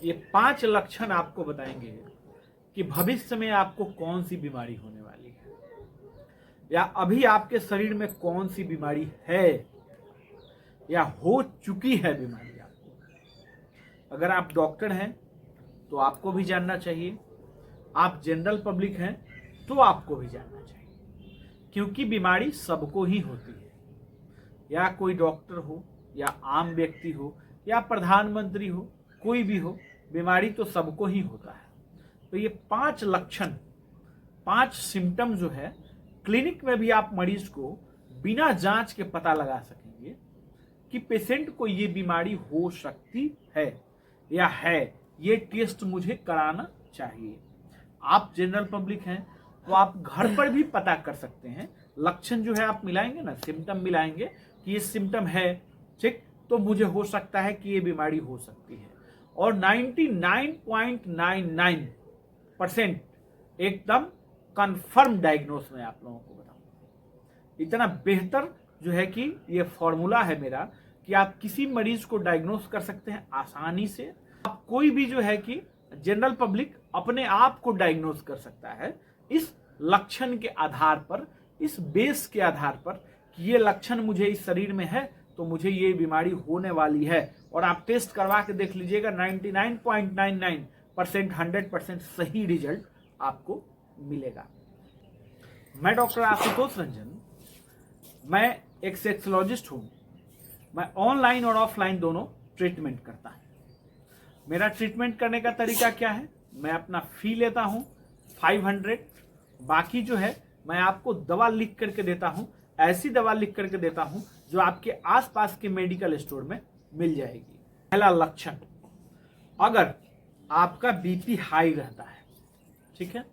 ये 5 लक्षण आपको बताएंगे कि भविष्य में आपको कौन सी बीमारी होने वाली है या अभी आपके शरीर में कौन सी बीमारी है या हो चुकी है बीमारी आपको। अगर आप डॉक्टर हैं तो आपको भी जानना चाहिए, आप जनरल पब्लिक हैं तो आपको भी जानना चाहिए, क्योंकि बीमारी सबको ही होती है, या कोई डॉक्टर हो या आम व्यक्ति हो या प्रधानमंत्री हो, कोई भी हो, बीमारी तो सबको ही होता है। तो ये 5 लक्षण, 5 सिम्टम जो है क्लिनिक में भी आप मरीज को बिना जांच के पता लगा सकेंगे कि पेशेंट को ये बीमारी हो सकती है या है, ये टेस्ट मुझे कराना चाहिए। आप जनरल पब्लिक हैं तो आप घर पर भी पता कर सकते हैं। लक्षण जो है आप मिलाएंगे ना, सिम्टम मिलाएंगे कि ये सिम्टम है, ठीक, तो मुझे हो सकता है कि ये बीमारी हो सकती है। और 99.99% एकदम कंफर्म डायग्नोस में आप लोगों को बताऊंगा। इतना बेहतर जो है कि ये फॉर्मूला है मेरा कि आप किसी मरीज को डायग्नोस कर सकते हैं आसानी से। आप कोई भी जो है कि जनरल पब्लिक अपने आप को डायग्नोस कर सकता है इस लक्षण के आधार पर, इस बेस के आधार पर कि ये लक्षण मुझे इस शरीर में है तो मुझे ये बीमारी होने वाली है। और आप टेस्ट करवा के देख लीजिएगा, 99.99% 100% सही रिजल्ट आपको मिलेगा। मैं डॉक्टर आशुतोष रंजन, मैं एक सेक्सोलॉजिस्ट हूं। मैं ऑनलाइन और ऑफलाइन दोनों ट्रीटमेंट करता हूं। मेरा ट्रीटमेंट करने का तरीका क्या है, मैं अपना फी लेता हूं 500, बाकी जो है मैं आपको दवा लिख करके देता हूं, ऐसी दवा लिख करके देता हूं जो आपके आसपास के मेडिकल स्टोर में मिल जाएगी। पहला लक्षण, अगर आपका बीपी हाई रहता है, ठीक है,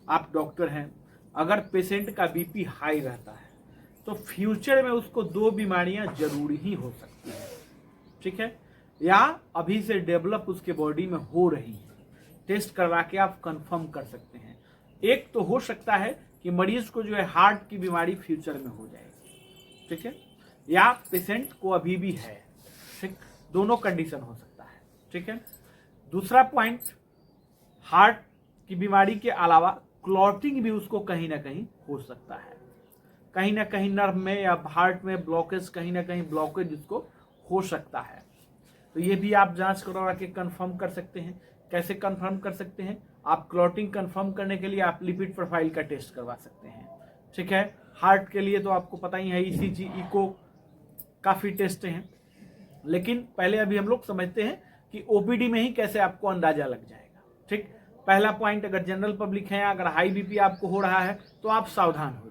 आप डॉक्टर हैं, अगर पेशेंट का बीपी हाई रहता है तो फ्यूचर में उसको 2 बीमारियां जरूर ही हो सकती है, ठीक है, या अभी से डेवलप उसके बॉडी में हो रही है। टेस्ट करवा के आप कंफर्म कर सकते हैं। एक तो हो सकता है कि मरीज को जो है हार्ट की बीमारी फ्यूचर में हो जाएगी, ठीक है, या पेशेंट को अभी भी है, ठीक, दोनों कंडीशन हो सकता है, ठीक है। दूसरा पॉइंट, हार्ट की बीमारी के अलावा क्लॉटिंग भी उसको कहीं ना कहीं हो सकता है, कहीं ना कहीं नर्व में या हार्ट में ब्लॉकेज, कहीं ना कहीं ब्लॉकेज उसको हो सकता है। तो ये भी आप जांच करवा के कंफर्म कर सकते हैं। कैसे कंफर्म कर सकते हैं, आप क्लॉटिंग कंफर्म करने के लिए आप लिपिड प्रोफाइल का टेस्ट करवा सकते हैं, ठीक है। हार्ट के लिए तो आपको पता ही है, ईसीजी, इको, काफी टेस्ट हैं। लेकिन पहले अभी हम लोग समझते हैं कि ओपीडी में ही कैसे आपको अंदाजा लग जाएगा, ठीक। पहला पॉइंट, अगर जनरल पब्लिक है, अगर हाई बीपी आपको हो रहा है तो आप सावधान हो जाइए।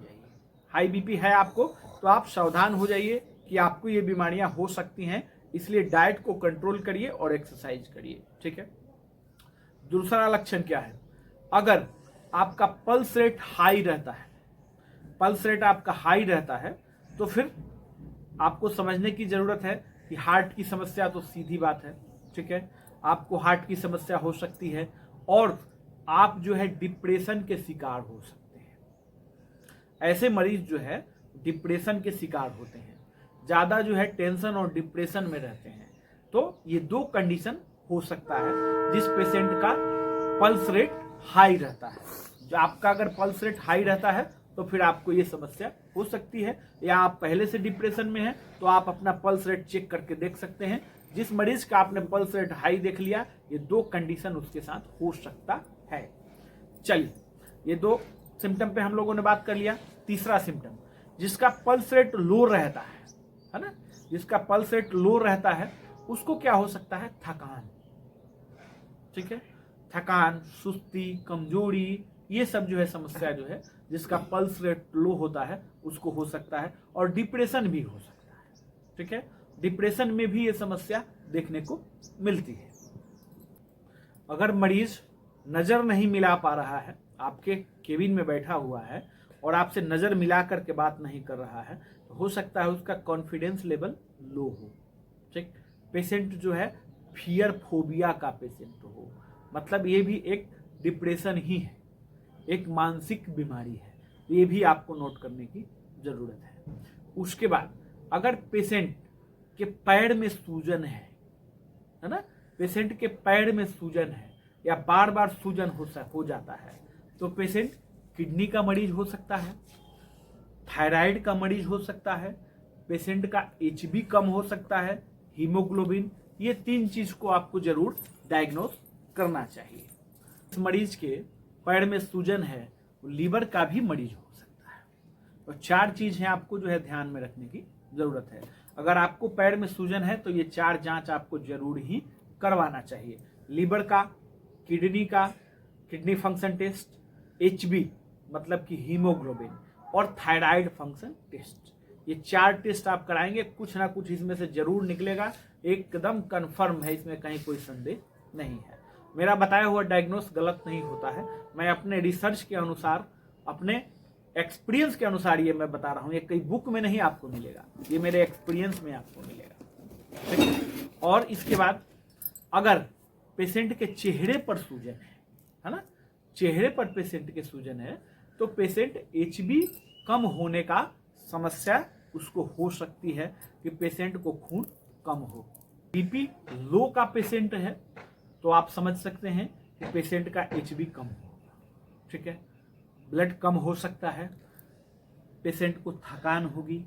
हाई बीपी है आपको तो आप सावधान हो जाइए कि आपको ये बीमारियां हो सकती हैं, इसलिए डाइट को कंट्रोल करिए और एक्सरसाइज करिए, ठीक है। दूसरा लक्षण क्या है, अगर आपका पल्स रेट हाई रहता है, पल्स रेट आपका हाई रहता है तो फिर आपको समझने की जरूरत है कि हार्ट की समस्या तो सीधी बात है, ठीक है, आपको हार्ट की समस्या हो सकती है और आप जो है डिप्रेशन के शिकार हो सकते हैं। ऐसे मरीज जो है डिप्रेशन के शिकार होते हैं, ज्यादा जो है टेंशन और डिप्रेशन में रहते हैं। तो ये 2 कंडीशन हो सकता है जिस पेशेंट का पल्स रेट हाई रहता है। जो आपका अगर पल्स रेट हाई रहता है तो फिर आपको ये समस्या हो सकती है, या आप पहले से डिप्रेशन में हैं तो आप अपना पल्स रेट चेक करके देख सकते हैं। जिस मरीज का आपने पल्स रेट हाई देख लिया, ये 2 कंडीशन उसके साथ हो सकता है। चलिए, ये 2 सिम्टम पे हम लोगों ने बात कर लिया। तीसरा सिम्टम, जिसका पल्स रेट लो रहता है ना, जिसका पल्स रेट लो रहता है उसको क्या हो सकता है, थकान, ठीक है, थकान, सुस्ती, कमजोरी, ये सब जो है समस्या जो है जिसका पल्स रेट लो होता है उसको हो सकता है। और डिप्रेशन भी हो सकता है, ठीक है, डिप्रेशन में भी ये समस्या देखने को मिलती है। अगर मरीज नजर नहीं मिला पा रहा है, आपके केबिन में बैठा हुआ है और आपसे नजर मिला करके बात नहीं कर रहा है, तो हो सकता है उसका कॉन्फिडेंस लेवल लो हो, ठीक। पेशेंट जो है फियर फोबिया का पेशेंट हो, मतलब ये भी एक डिप्रेशन ही है, एक मानसिक बीमारी है, ये भी आपको नोट करने की जरूरत है। उसके बाद अगर पेशेंट के पैर में सूजन है ना, पेशेंट के पैर में सूजन है या बार बार सूजन हो जाता है, तो पेशेंट किडनी का मरीज हो सकता है, थायराइड का मरीज हो सकता है, पेशेंट का HB कम हो सकता है, हीमोग्लोबिन, ये 3 चीज को आपको जरूर डायग्नोस करना चाहिए। इस मरीज के पैर में सूजन है, वो लीवर का भी मरीज हो सकता है। तो 4 चीज है आपको जो है ध्यान में रखने की जरूरत है। अगर आपको पैर में सूजन है तो ये 4 जांच आपको जरूर ही करवाना चाहिए। लीवर का, किडनी का, किडनी फंक्शन टेस्ट, HB मतलब कि हीमोग्लोबिन, और थायराइड फंक्शन टेस्ट। ये 4 टेस्ट आप कराएंगे, कुछ ना कुछ इसमें से जरूर निकलेगा, एकदम कंफर्म है, इसमें कहीं कोई संदेह नहीं है। मेरा बताया हुआ डायग्नोस गलत नहीं होता है, मैं अपने रिसर्च के अनुसार, अपने एक्सपीरियंस के अनुसार ये मैं बता रहा हूँ। ये कई बुक में नहीं आपको मिलेगा, ये मेरे एक्सपीरियंस में आपको मिलेगा। और इसके बाद अगर पेशेंट के चेहरे पर सूजन है ना, चेहरे पर पेशेंट के सूजन है, तो पेशेंट HB कम होने का समस्या उसको हो सकती है कि पेशेंट को खून कम हो। BP लो का पेशेंट है तो आप समझ सकते हैं कि पेशेंट का HB कम होगा, ठीक है। ब्लड कम हो सकता है, पेशेंट को थकान होगी,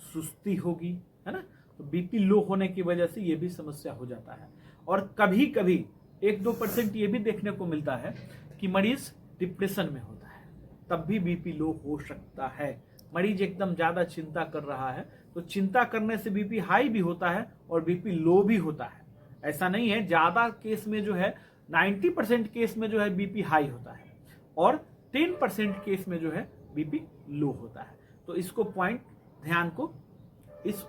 सुस्ती होगी, है ना। तो BP लो होने की वजह से ये भी समस्या हो जाता है। और कभी कभी 1-2% ये भी देखने को मिलता है कि मरीज डिप्रेशन में होता है, तब भी BP लो हो सकता है। मरीज एकदम ज्यादा चिंता कर रहा है तो चिंता करने से BP हाई भी होता है और BP लो भी होता है। ऐसा नहीं है, ज्यादा केस में जो है 90% केस में जो है BP हाई होता है और 10% केस में जो है BP लो होता है। तो इसको पॉइंट ध्यान को,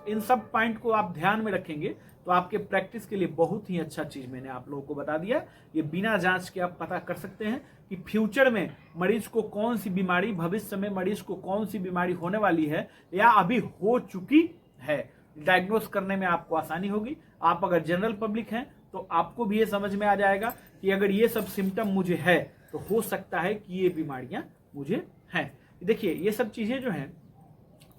इन सब पॉइंट को आप ध्यान में रखेंगे तो आपके प्रैक्टिस के लिए बहुत ही अच्छा चीज मैंने आप लोगों को बता दिया। ये बिना जांच के आप पता कर सकते हैं कि फ्यूचर में मरीज को कौन सी बीमारी, भविष्य में मरीज को कौन सी बीमारी होने वाली है या अभी हो चुकी है। डायग्नोस करने में आपको आसानी होगी। आप अगर जनरल पब्लिक हैं तो आपको भी ये समझ में आ जाएगा कि अगर ये सब सिम्टम मुझे है तो हो सकता है कि ये बीमारियां मुझे हैं। देखिए ये सब चीजें जो हैं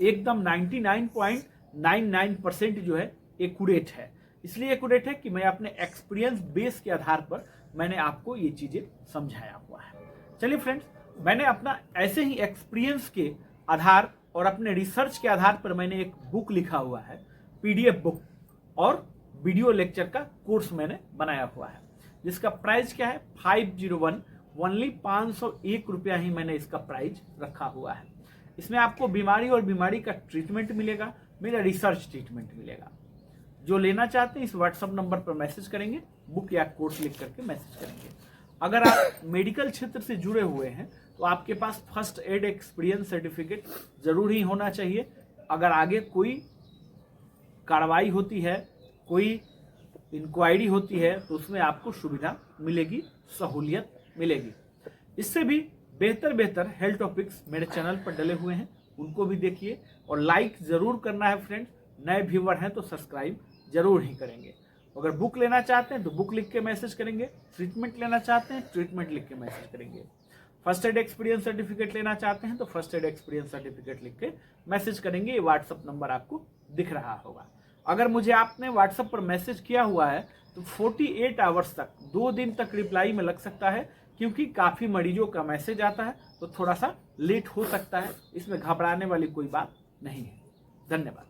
एकदम 99.99% जो है एक्यूरेट है। इसलिए एक्यूरेट है कि मैं अपने एक्सपीरियंस बेस के आधार पर मैंने आपको ये चीजें समझाया हुआ है। चलिए फ्रेंड्स, मैंने अपना ऐसे ही एक्सपीरियंस के आधार और अपने रिसर्च के आधार पर मैंने एक बुक लिखा हुआ है, PDF बुक और वीडियो लेक्चर का कोर्स मैंने बनाया हुआ है, जिसका प्राइस क्या है 501, ओनली 501 रुपया ही मैंने इसका प्राइस रखा हुआ है। इसमें आपको बीमारी और बीमारी का ट्रीटमेंट मिलेगा, मेरा रिसर्च ट्रीटमेंट मिलेगा। जो लेना चाहते हैं इस व्हाट्सएप नंबर पर मैसेज करेंगे, बुक या कोर्स लिख करके मैसेज करेंगे। अगर आप मेडिकल क्षेत्र से जुड़े हुए हैं तो आपके पास फर्स्ट एड एक्सपीरियंस सर्टिफिकेट जरूर ही होना चाहिए। अगर आगे कोई कार्रवाई होती है, कोई इंक्वायरी होती है तो उसमें आपको सुविधा मिलेगी, सहूलियत मिलेगी। इससे भी बेहतर हेल्थ टॉपिक्स मेरे चैनल पर डले हुए हैं, उनको भी देखिए और लाइक जरूर करना है फ्रेंड्स। नए व्यूअर हैं तो सब्सक्राइब जरूर ही करेंगे। अगर बुक लेना चाहते हैं तो बुक लिख के मैसेज करेंगे, ट्रीटमेंट लेना चाहते हैं ट्रीटमेंट लिख के मैसेज करेंगे, फर्स्ट एड एक्सपीरियंस सर्टिफिकेट लेना चाहते हैं तो फर्स्ट एड एक्सपीरियंस सर्टिफिकेट लिख के मैसेज करेंगे। ये व्हाट्सअप नंबर आपको दिख रहा होगा। अगर मुझे आपने व्हाट्सएप पर मैसेज किया हुआ है तो 48 आवर्स तक, 2 दिन तक रिप्लाई में लग सकता है, क्योंकि काफी मरीजों का मैसेज आता है तो थोड़ा सा लेट हो सकता है। इसमें घबराने वाली कोई बात नहीं है। धन्यवाद।